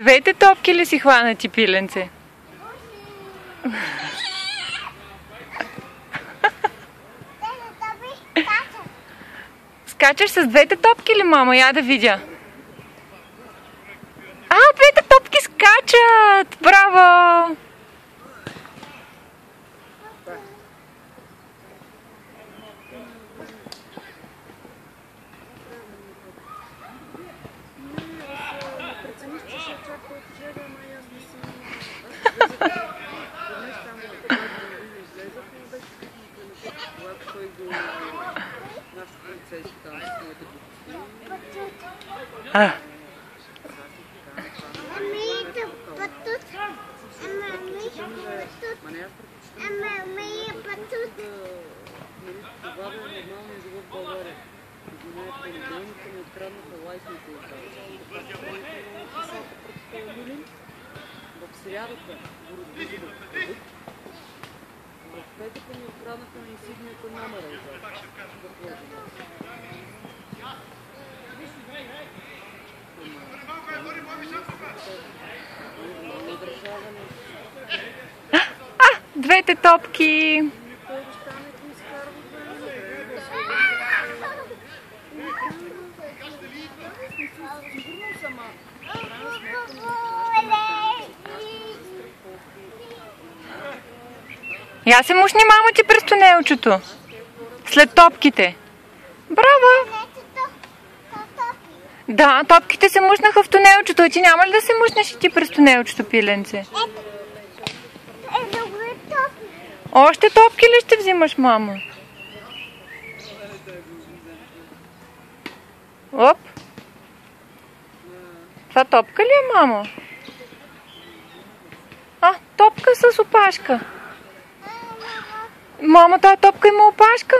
Двете топки ли си хванати, пиленце? Скачаш с двете топки ли, мама? Я да видя. Двете топки скачат! Браво! В срядата го разбиха да продадат. В петъка ми откраднаха на инсигнията номера. Двете топки! Я се мушни, мамо, ти през тунелчето. След топките. Браво! Да, топките се мушнаха в тунелчето. А ти няма ли да се мушнеш и ти през тунелчето, пиленце? Още топки ли ще взимаш, мамо? Оп! Това топка ли е, мамо? Топка с опашка. Мамо, тая топка има опашка.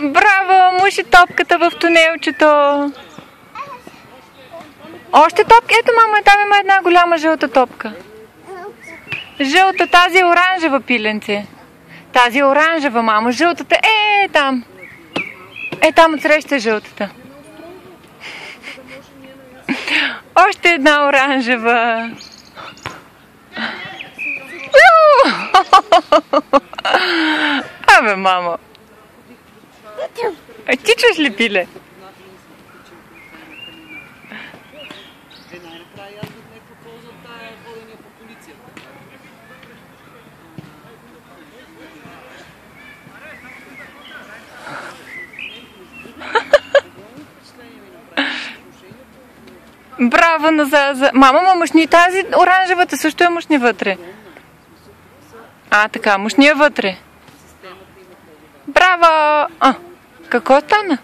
Браво! Муши топката в тунелчето. Още топки? Ето, мамо, там има една голяма жълта топка. Жълта, тази е оранжева, пиленце. Тази е оранжева, мамо. Жълтата е там. Там отсреща е жълтата. Още една оранжева. Абе, мамо. Тичаш ли, пиле? Браво, назад. Мама, мушни тази оранжевата също е мушни вътре. Така, мушни е вътре. Браво! Какво стана?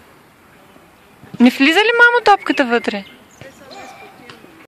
Не влиза ли, мамо, топката вътре?